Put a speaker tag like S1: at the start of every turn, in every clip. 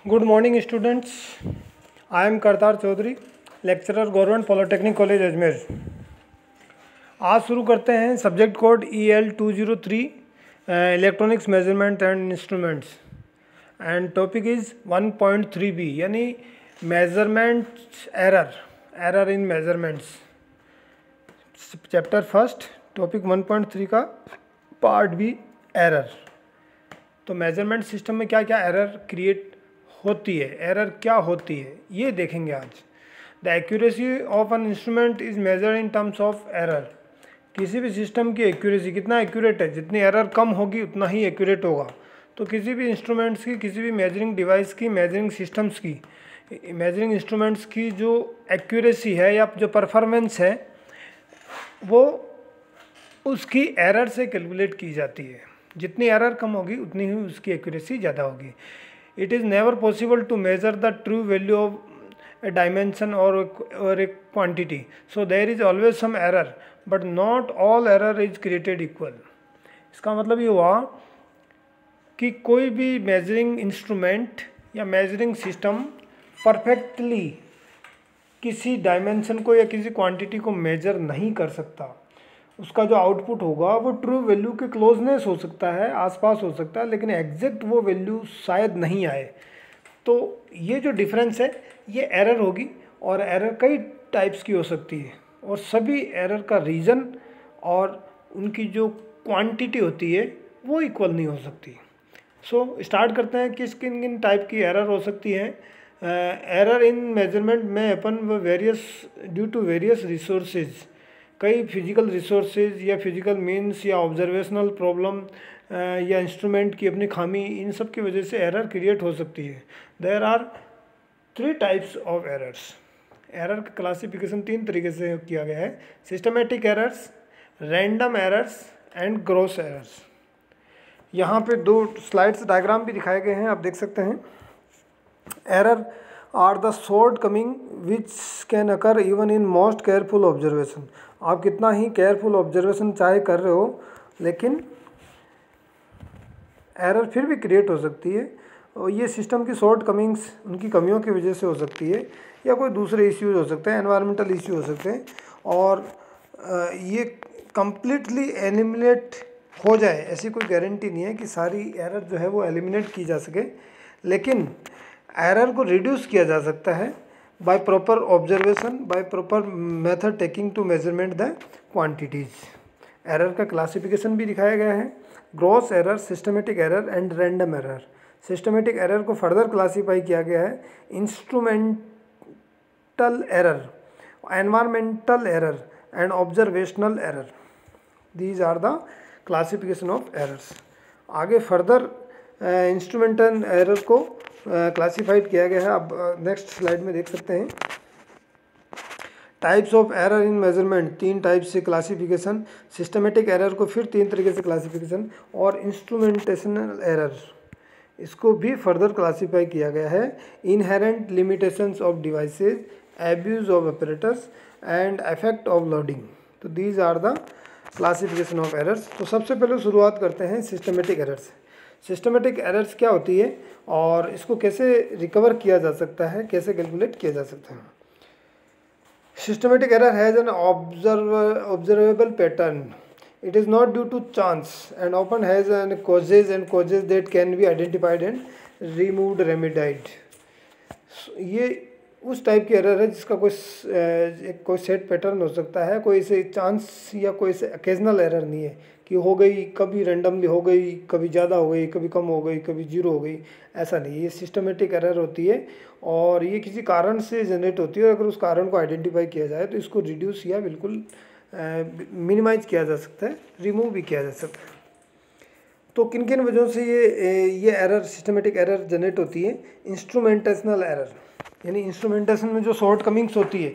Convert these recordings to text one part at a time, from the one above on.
S1: Good morning students. I am Kartar Chaudhary, lecturer government polytechnic college Ajmer. आज शुरू करते हैं subject code EL203 electronics measurement and instruments and topic is 1.3b यानी measurements error in measurements. Chapter first topic 1.3 का part B error. तो measurement system में क्या क्या एरर क्रिएट होती है, एरर क्या होती है, ये देखेंगे आज। The accuracy of an instrument is measured in terms of error. किसी भी सिस्टम की एक्यूरेसी कितना एक्यूरेट है, जितनी एरर कम होगी उतना ही एक्यूरेट होगा। तो किसी भी इंस्ट्रूमेंट्स की, किसी भी मेजरिंग डिवाइस की, मेजरिंग सिस्टम्स की, मेजरिंग इंस्ट्रूमेंट्स की जो एक्यूरेसी है या जो परफॉर्मेंस है वो उसकी एरर से कैलकुलेट की जाती है। जितनी एरर कम होगी उतनी ही उसकी एक्यूरेसी ज़्यादा होगी। It is never possible to measure the true value of a dimension or a quantity. So there is always some error, but not all error is created equal. इसका मतलब ये हुआ कि कोई भी मेजरिंग इंस्ट्रूमेंट या मेजरिंग सिस्टम परफेक्टली किसी dimension को या किसी क्वांटिटी को मेजर नहीं कर सकता। उसका जो आउटपुट होगा वो ट्रू वैल्यू के क्लोजनेस हो सकता है, आसपास हो सकता है, लेकिन एग्जैक्ट वो वैल्यू शायद नहीं आए। तो ये जो डिफरेंस है ये एरर होगी, और एरर कई टाइप्स की हो सकती है, और सभी एरर का रीज़न और उनकी जो क्वांटिटी होती है वो इक्वल नहीं हो सकती। सो स्टार्ट करते हैं किस किन किन टाइप की एरर हो सकती है। एरर इन मेजरमेंट में अपन various due to various resources, कई फिजिकल रिसोर्सेज या फिजिकल मीन्स या ऑब्जर्वेशनल प्रॉब्लम या इंस्ट्रूमेंट की अपनी खामी, इन सब की वजह से एरर क्रिएट हो सकती है। There are 3 types of errors. Error का क्लासिफिकेशन 3 तरीके से किया गया है: systematic errors, random errors and gross errors. यहाँ पे 2 स्लाइड्स डायग्राम भी दिखाए गए हैं, आप देख सकते हैं। Error are the shortcoming which can occur even in most careful observation. आप कितना ही केयरफुल ऑब्जर्वेशन चाहे कर रहे हो, लेकिन एरर फिर भी क्रिएट हो सकती है, और ये सिस्टम की शॉर्ट कमिंग्स, उनकी कमियों की वजह से हो सकती है, या कोई दूसरे इश्यूज हो सकते हैं, एनवायरमेंटल इश्यू हो सकते हैं, और ये कम्प्लीटली एलिमिनेट हो जाए ऐसी कोई गारंटी नहीं है कि सारी एरर जो है वो एलिमिनेट की जा सके। लेकिन एरर को रिड्यूस किया जा सकता है by proper observation, by proper method taking to measurement the quantities. Error का क्लासिफिकेशन भी दिखाया गया है: gross error, systematic error and random error. Systematic error को फर्दर क्लासीफाई किया गया है: instrumental error, environmental error and observational error. These are the classification of errors. आगे फर्दर इंस्ट्रूमेंटल एरर को क्लासिफाइड किया गया है, आप नेक्स्ट स्लाइड में देख सकते हैं। Types of error in measurement, 3 type से क्लासिफिकेशन। सिस्टमेटिक एरर को फिर 3 तरीके से क्लासिफिकेशन, और इंस्ट्रूमेंटेशनल एरर इसको भी फर्दर क्लासीफाई किया गया है: inherent limitations of devices, abuse of operators and effect of loading. तो these are the classification of errors. तो सबसे पहले शुरुआत करते हैं सिस्टमेटिक एरर से। सिस्टमेटिक एरर्स क्या होती है और इसको कैसे रिकवर किया जा सकता है, कैसे कैलकुलेट किया जा सकता है। Systematic error has an observable pattern. It is not due to chance and often has an causes that can be identified and removed, remedied. ये उस टाइप की एरर है जिसका कोई सेट पैटर्न हो सकता है, कोई से चांस या कोई से ओकेजनल एरर नहीं है कि हो गई, कभी रेंडमली हो गई, कभी ज़्यादा हो गई, कभी कम हो गई, कभी जीरो हो गई, ऐसा नहीं। ये सिस्टमेटिक एरर होती है और ये किसी कारण से जनरेट होती है, और अगर उस कारण को आइडेंटिफाई किया जाए तो इसको रिड्यूस या बिल्कुल मिनिमाइज किया जा सकता है, रिमूव भी किया जा सकता है। तो किन किन वजहों से ये एरर, सिस्टमेटिक एरर जनरेट होती है? इंस्ट्रूमेंटेशनल एरर, यानी इंस्ट्रूमेंटेशन में जो शॉर्ट कमिंग्स होती है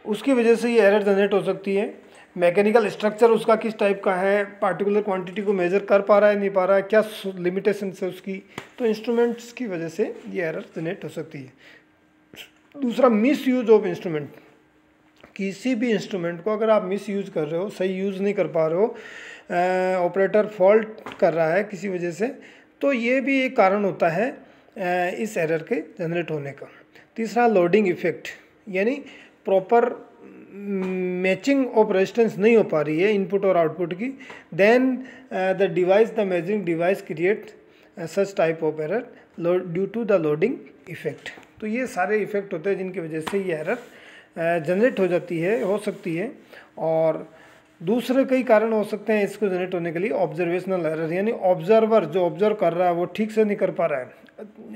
S1: उसकी वजह से ये एरर जनरेट हो सकती है। मैकेनिकल स्ट्रक्चर उसका किस टाइप का है, पार्टिकुलर क्वांटिटी को मेजर कर पा रहा है, नहीं पा रहा है, क्या लिमिटेशन है उसकी, तो इंस्ट्रूमेंट्स की वजह से ये एरर जनरेट हो सकती है। दूसरा, मिस यूज ऑफ इंस्ट्रूमेंट। किसी भी इंस्ट्रूमेंट को अगर आप मिस यूज़ कर रहे हो, सही यूज़ नहीं कर पा रहे हो, ऑपरेटर फॉल्ट कर रहा है किसी वजह से, तो ये भी एक कारण होता है इस एरर के जनरेट होने का। तीसरा लोडिंग इफेक्ट, यानी प्रॉपर मैचिंग ऑफ रेजिस्टेंस नहीं हो पा रही है इनपुट और आउटपुट की, then the device, the measuring device create such type of error due to the loading effect. तो ये सारे इफेक्ट होते हैं जिनकी वजह से ये एरर जनरेट हो जाती है, हो सकती है। और दूसरे कई कारण हो सकते हैं इसको जनरेट होने के लिए। ऑब्जर्वेशनल एरर, यानी ऑब्जर्वर जो ऑब्जर्व कर रहा है वो ठीक से नहीं कर पा रहा है,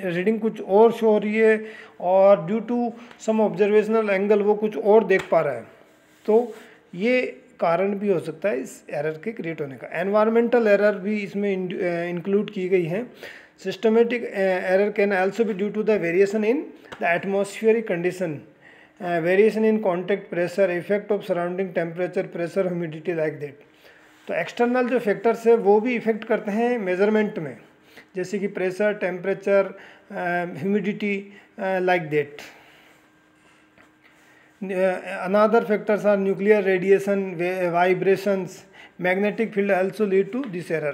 S1: रीडिंग कुछ और शो हो रही है और due to some observational angle वो कुछ और देख पा रहा है। तो ये कारण भी हो सकता है इस एरर के क्रिएट होने का। एनवायरमेंटल एरर भी इसमें इंक्लूड की गई है। Systematic error can also be due to the variation in the atmospheric condition, variation in contact pressure, effect of surrounding temperature, pressure, humidity, like that. तो एक्सटर्नल जो फैक्टर्स है वो भी इफेक्ट करते हैं मेजरमेंट में, जैसे कि pressure, temperature, humidity, like that. Another factors are nuclear radiation, vibrations, magnetic field also lead to this error.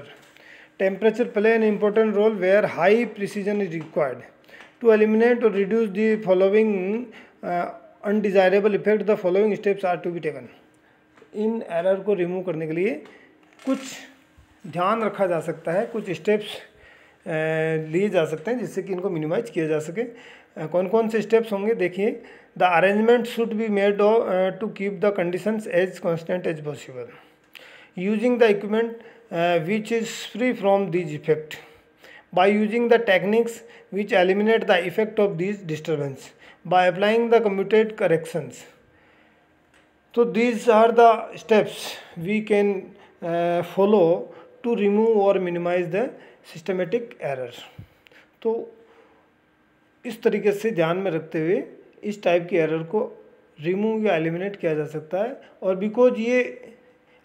S1: Temperature play an important role where high precision is required. To eliminate or reduce the following undesirable effect, the following steps are to be taken. In error को remove करने के लिए कुछ ध्यान रखा जा सकता है, कुछ स्टेप्स लिए जा सकते हैं जिससे कि इनको मिनिमाइज किया जा सके। कौन कौन से स्टेप्स होंगे देखिए। The arrangement should be made to keep the conditions as constant as possible, using the equipment which is free from these effect, by using the techniques which eliminate the effect of these disturbance, by applying the computed corrections. तो these are the steps we can follow to remove or minimize the systematic error. तो इस तरीके से ध्यान में रखते हुए इस टाइप की एरर को रिमूव या एलिमिनेट किया जा सकता है। और बिकॉज ये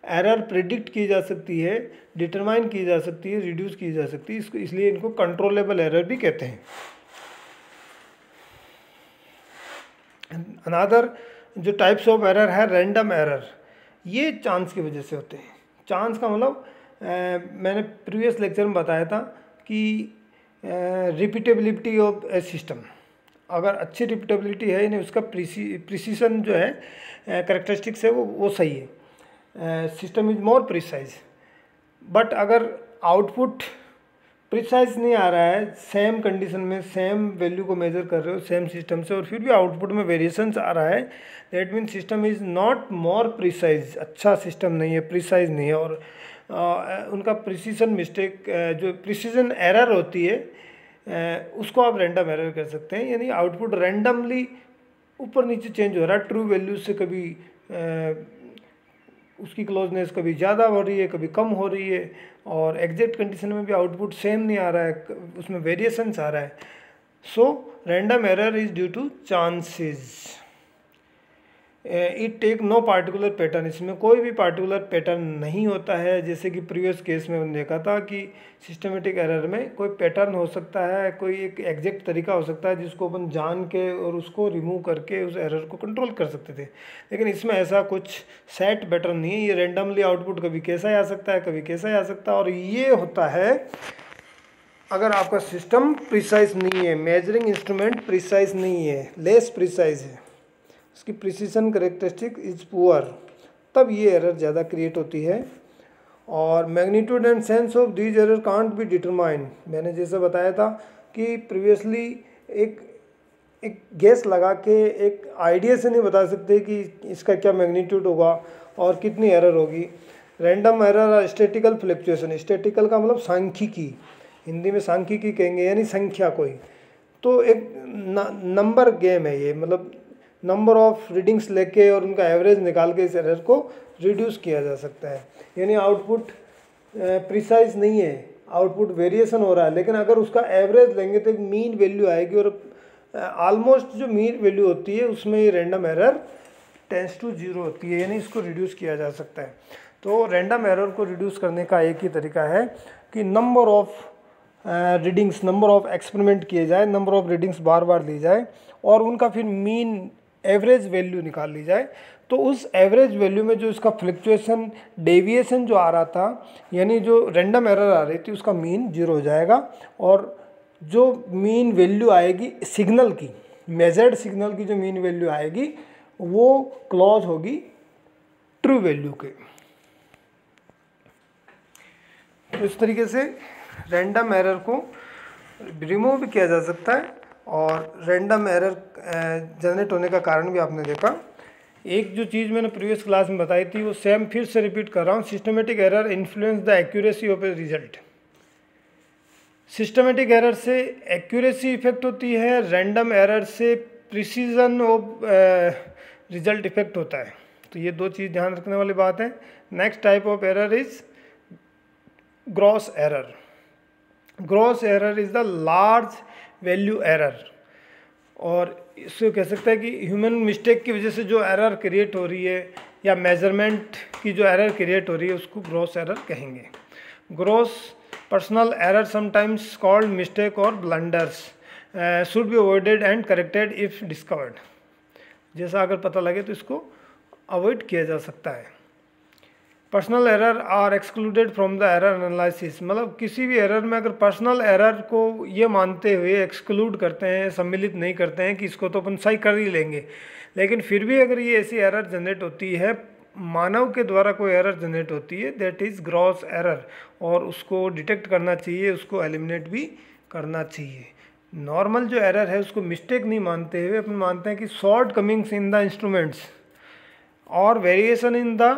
S1: एरर प्रिडिक्ट की जा सकती है, डिटरमाइन की जा सकती है, रिड्यूस की जा सकती है, इसको इसलिए इनको कंट्रोलेबल एरर भी कहते हैं। अनदर जो टाइप्स ऑफ एरर है रैंडम एरर, ये चांस की वजह से होते हैं। चांस का मतलब मैंने प्रीवियस लेक्चर में बताया था कि रिपीटेबिलिटी ऑफ ए सिस्टम, अगर अच्छी रिपीटेबिलिटी है यानी उसका प्रिसीजन जो है करेक्टरिस्टिक्स है वो सही है, system is more precise. But अगर आउटपुट प्रिसाइज नहीं आ रहा है, सेम कंडीशन में सेम वैल्यू को मेजर कर रहे हो सेम सिस्टम से और फिर भी आउटपुट में वेरिएशंस आ रहा है, that mean system is not more precise, अच्छा सिस्टम नहीं है, प्रिसाइज नहीं है। और उनका प्रिसीजन मिस्टेक, जो प्रिसीजन एरर होती है उसको आप रैंडम एरर कर सकते हैं, यानी आउटपुट रैंडमली ऊपर नीचे चेंज हो रहा है, ट्रू वैल्यू से कभी उसकी क्लोजनेस कभी ज़्यादा हो रही है, कभी कम हो रही है, और एग्जैक्ट कंडीशन में भी आउटपुट सेम नहीं आ रहा है, उसमें वेरिएशंस आ रहा है। So random error is due to chances, it take no particular pattern, इसमें कोई भी पार्टिकुलर पैटर्न नहीं होता है। जैसे कि प्रीवियस केस में हमने देखा था कि सिस्टमेटिक एरर में कोई पैटर्न हो सकता है, कोई एक एग्जैक्ट तरीका हो सकता है जिसको अपन जान के और उसको रिमूव करके उस एरर को कंट्रोल कर सकते थे, लेकिन इसमें ऐसा कुछ सेट पैटर्न नहीं है। ये रैंडमली आउटपुट कभी कैसा आ सकता है, कभी कैसा आ सकता है, और ये होता है अगर आपका सिस्टम प्रिसाइज नहीं है, मेजरिंग इंस्ट्रूमेंट प्रिसाइज नहीं है, लेस प्रिसाइज है, उसकी प्रिसीजन करेक्टरिस्टिक इज पुअर, तब ये एरर ज़्यादा क्रिएट होती है। और magnitude and sense of these error can't be determined, मैंने जैसे बताया था कि प्रीवियसली एक गेस लगा के एक आइडिया से नहीं बता सकते कि इसका क्या मैग्नीट्यूड होगा और कितनी एरर होगी। Random error statistical fluctuation, statistical का मतलब सांख्यिकी, हिंदी में सांख्यिकी कहेंगे यानी संख्या कोई, तो एक नंबर गेम है ये, मतलब नंबर ऑफ रीडिंग्स लेके और उनका एवरेज निकाल के इस एरर को रिड्यूस किया जा सकता है। यानी आउटपुट प्रिसाइज नहीं है, आउटपुट वेरिएशन हो रहा है, लेकिन अगर उसका एवरेज लेंगे तो एक मीन वैल्यू आएगी, और ऑलमोस्ट जो मीन वैल्यू होती है उसमें ये रैंडम एरर टेंड्स टू 0 होती है, यानी इसको रिड्यूस किया जा सकता है। तो रैंडम एरर को रिड्यूस करने का एक ही तरीका है कि number of readings, number of experiment किए जाए, नंबर ऑफ रीडिंग्स बार बार ली जाए और उनका फिर मीन एवरेज वैल्यू निकाल ली जाए। तो उस एवरेज वैल्यू में जो इसका फ्लक्चुएशन, डेविएशन जो आ रहा था, यानी जो रैंडम एरर आ रही थी, उसका मीन 0 हो जाएगा, और जो मीन वैल्यू आएगी सिग्नल की, मेजर्ड सिग्नल की जो मीन वैल्यू आएगी वो क्लोज होगी ट्रू वैल्यू के। तो इस तरीके से रैंडम एरर को रिमूव भी किया जा सकता है और रैंडम एरर जनरेट होने का कारण भी आपने देखा। एक जो चीज़ मैंने प्रीवियस क्लास में बताई थी वो सेम फिर से रिपीट कर रहा हूँ, systematic error influence the accuracy of a result. Systematic error से एक्यूरेसी इफेक्ट होती है, रैंडम एरर से प्रिसीजन ऑफ रिजल्ट इफेक्ट होता है। तो ये दो चीज़ ध्यान रखने वाली बात है। Next type of error is gross error. Gross error is the large value error, और इससे कह सकते हैं कि ह्यूमन मिस्टेक की वजह से जो एरर क्रिएट हो रही है या मेजरमेंट की जो एरर क्रिएट हो रही है उसको ग्रॉस एरर कहेंगे। Gross personal error sometimes called mistake और blunders should be avoided and corrected if discovered. जैसा अगर पता लगे तो इसको अवॉइड किया जा सकता है। Personal error are excluded from the error analysis, मतलब किसी भी एरर में अगर पर्सनल एरर को ये मानते हुए एक्सक्लूड करते हैं, सम्मिलित नहीं करते हैं कि इसको तो अपन सही कर ही लेंगे, लेकिन फिर भी अगर ये ऐसी एरर जनरेट होती है, मानव के द्वारा कोई एरर जनरेट होती है, दैट इज़ ग्रॉस एरर, और उसको डिटेक्ट करना चाहिए, उसको एलिमिनेट भी करना चाहिए। नॉर्मल जो एरर है उसको मिस्टेक नहीं मानते हुए अपन मानते हैं कि shortcomings in the instruments और variation in the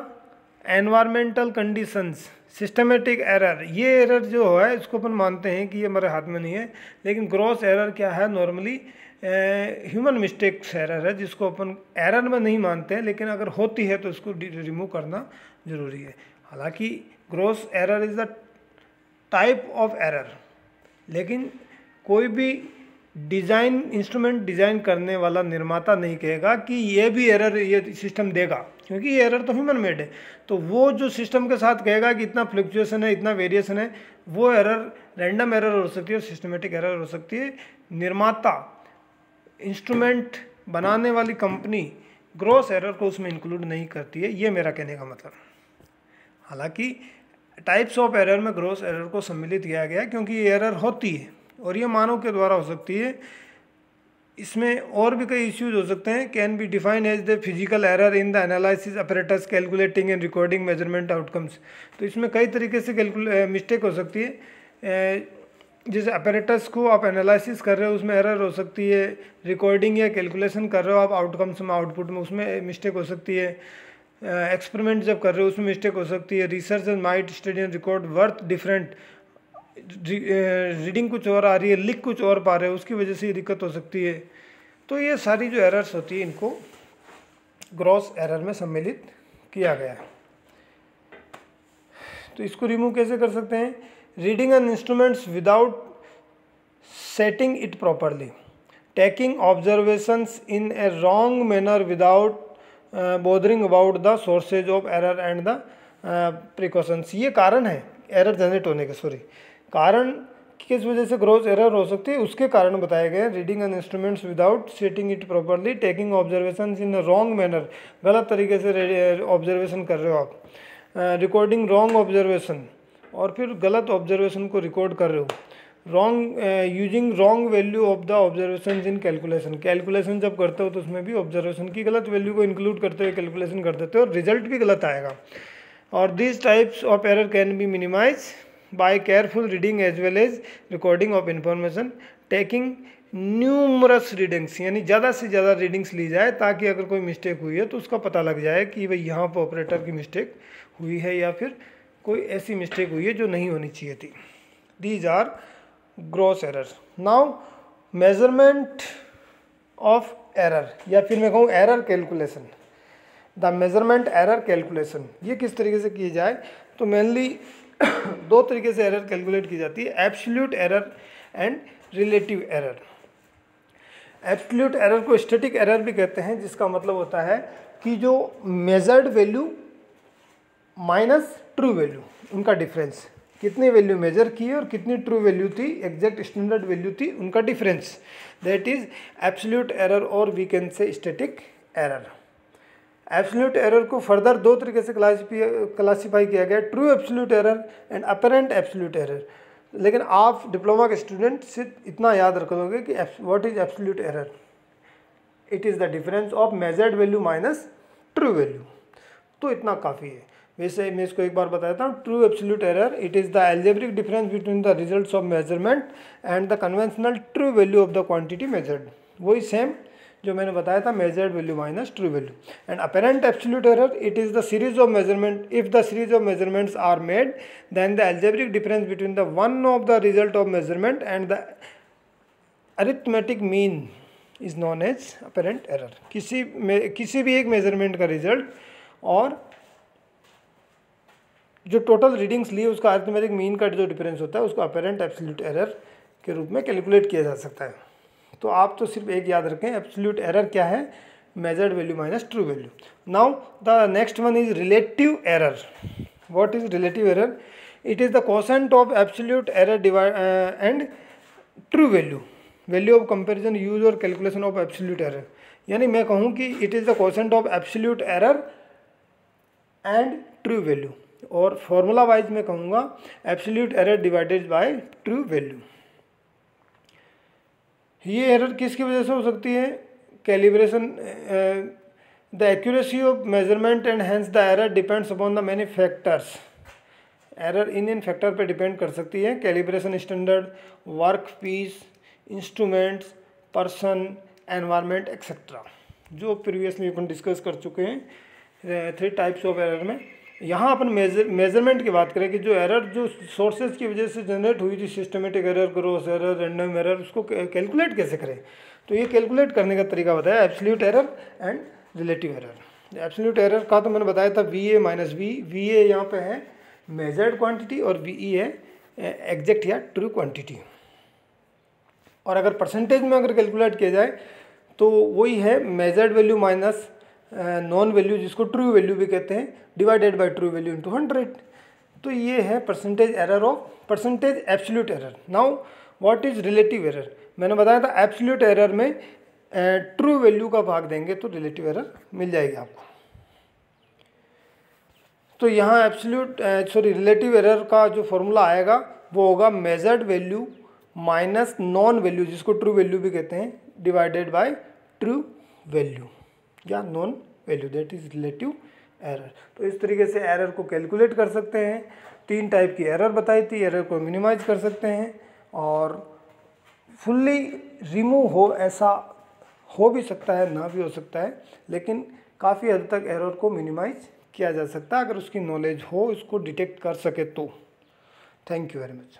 S1: environmental conditions. Systematic error, ये एरर जो है इसको अपन मानते हैं कि ये हमारे हाथ में नहीं है, लेकिन ग्रॉस एरर क्या है, नॉर्मली ह्यूमन मिस्टेक्स एरर है जिसको अपन एरर में नहीं मानते हैं, लेकिन अगर होती है तो उसको रिमूव करना जरूरी है। हालांकि gross error is the type of error, लेकिन कोई भी डिज़ाइन इंस्ट्रूमेंट डिज़ाइन करने वाला निर्माता नहीं कहेगा कि ये भी एरर ये सिस्टम देगा, क्योंकि ये एरर तो ह्यूमन मेड है। तो वो जो सिस्टम के साथ कहेगा कि इतना फ्लक्चुएशन है, इतना वेरिएशन है, वो एरर रैंडम एरर हो सकती है और सिस्टमेटिक एरर हो सकती है। निर्माता, इंस्ट्रूमेंट बनाने वाली कंपनी ग्रॉस एरर को उसमें इंक्लूड नहीं करती है, ये मेरा कहने का मतलब। हालांकि टाइप्स ऑफ एरर में ग्रॉस एरर को सम्मिलित किया गया क्योंकि ये एरर होती है और ये मानव के द्वारा हो सकती है। इसमें और भी कई इश्यूज हो सकते हैं। Can be define as the physical error in the analysis apparatus calculating and recording measurement outcomes. तो इसमें कई तरीके से मिस्टेक हो सकती है। जैसे अपरेटस को आप एनालिसिस कर रहे हो उसमें एरर हो सकती है, रिकॉर्डिंग या कैलकुलेशन कर रहे हो आप आउटकम्स में, आउटपुट में, उसमें मिस्टेक हो सकती है, एक्सपेरिमेंट जब कर रहे हो उसमें मिस्टेक हो सकती है। Research might study and record worth different, reading कुछ और आ रही है, लिख कुछ और पा रहे हो, उसकी वजह से ये दिक्कत हो सकती है। तो ये सारी जो एरर्स होती है इनको ग्रॉस एरर में सम्मिलित किया गया है। तो इसको रिमूव कैसे कर सकते हैं? Reading an instruments without setting it properly, taking observations in A wrong manner without bothering about the sources of error and the precautions. ये कारण है एरर जनरेट होने के, कारण किस वजह से ग्रॉस एरर हो सकती है उसके कारण बताए गए। Reading an instruments without setting it properly, taking observation in wrong manner, गलत तरीके से ऑब्जर्वेशन कर रहे हो आप, रिकॉर्डिंग रॉन्ग ऑब्जर्वेशन, और फिर गलत ऑब्जर्वेशन को रिकॉर्ड कर रहे हो, wrong using wrong value of the observation in calculation, calculation जब करते हो तो उसमें भी ऑब्जर्वेशन की गलत वैल्यू को इंक्लूड करते हुए कैलकुलेशन कर देते हो और रिजल्ट भी गलत आएगा। और these types of error can be minimized by careful reading as well as recording of information, taking numerous readings, यानी ज़्यादा से ज़्यादा रीडिंग्स ली जाए ताकि अगर कोई मिस्टेक हुई है तो उसका पता लग जाए कि भाई यहाँ पर ऑपरेटर की मिस्टेक हुई है या फिर कोई ऐसी मिस्टेक हुई है जो नहीं होनी चाहिए थी। These are gross errors. Now measurement of error, या फिर मैं कहूँ error calculation, the measurement error calculation, ये किस तरीके से की जाए? तो मेनली दो तरीके से एरर कैलकुलेट की जाती है, absolute error and relative error. Absolute error को स्टैटिक एरर भी कहते हैं, जिसका मतलब होता है कि जो measured value minus true value, उनका डिफरेंस, कितनी वैल्यू मेजर की और कितनी ट्रू वैल्यू थी, एग्जैक्ट स्टैंडर्ड वैल्यू थी, उनका difference, that is absolute error, और we can say static error. Absolute error को फर्दर दो तरीके से क्लासीफाई किया गया, true absolute error and apparent absolute error. लेकिन आप डिप्लोमा के स्टूडेंट सिर्फ इतना याद रखोगे कि what is absolute error, it is the difference of measured value minus true value. तो इतना काफ़ी है। वैसे मैं इसको एक बार बता देता हूँ। True absolute error, it is the algebraic difference between the results of measurement and the conventional true value of the quantity measured. वही सेम जो मैंने बताया था, measured value minus true value. And apparent absolute error, it is the series of measurement, if the series of measurements are made then the algebraic difference between the one of the result of measurement and the arithmetic mean is known as apparent error. किसी भी एक measurement का result और जो total readings ली उसका arithmetic mean का जो difference होता है उसको अपरेंट एब्सोल्यूट एरर के रूप में कैलकुलेट किया जा सकता है। तो आप तो सिर्फ एक याद रखें, एब्सोल्यूट एरर क्या है, measured value minus true value. Now the next one is relative error. What is relative error? It is the quotient of absolute error and true value, value of comparison use और calculation of absolute error. यानी मैं कहूँ कि it is the quotient of absolute error and true value, और formula wise मैं कहूँगा absolute error divided by true value. ये error किसकी वजह से हो सकती है? Calibration, the accuracy of measurement and hence the error depends upon the many factors. Error इन फैक्टर पे डिपेंड कर सकती है, calibration standard, work piece, instruments, person, environment etcetera, जो प्रीवियसली अपन डिस्कस कर चुके हैं 3 टाइप्स ऑफ एरर में। यहाँ अपन मेजरमेंट की बात करें कि जो एरर जो सोर्सेज की वजह से जनरेट हुई थी, systematic error, gross error, random error, उसको कैलकुलेट कैसे करें। तो ये कैलकुलेट करने का तरीका बताया, absolute error and relative error. Absolute error का तो मैंने बताया था VA माइनस V। VA यहाँ पे है मेजर्ड क्वांटिटी और VE है एग्जैक्ट या ट्रू क्वांटिटी। और अगर परसेंटेज में अगर कैलकुलेट किया जाए तो वही है measured value minus non value, जिसको ट्रू वैल्यू भी कहते हैं, divided by true value into 100। तो ये है percentage error of percentage absolute error. Now what is relative error? मैंने बताया था एब्सोल्यूट एरर में ट्रू वैल्यू का भाग देंगे तो रिलेटिव एरर मिल जाएगी आपको। तो यहाँ रिलेटिव एरर का जो फॉर्मूला आएगा वो होगा measured value minus non value, जिसको ट्रू वैल्यू भी कहते हैं, डिवाइडेड बाय ट्रू वैल्यू या non value, that is relative error. तो इस तरीके से एरर को कैलकुलेट कर सकते हैं। 3 टाइप की एरर बताई थी, एरर को मिनिमाइज कर सकते हैं और फुल्ली रिमूव हो, ऐसा हो भी सकता है, ना भी हो सकता है, लेकिन काफ़ी हद तक एरर को मिनिमाइज किया जा सकता है अगर उसकी नॉलेज हो, उसको डिटेक्ट कर सके तो। Thank you very much.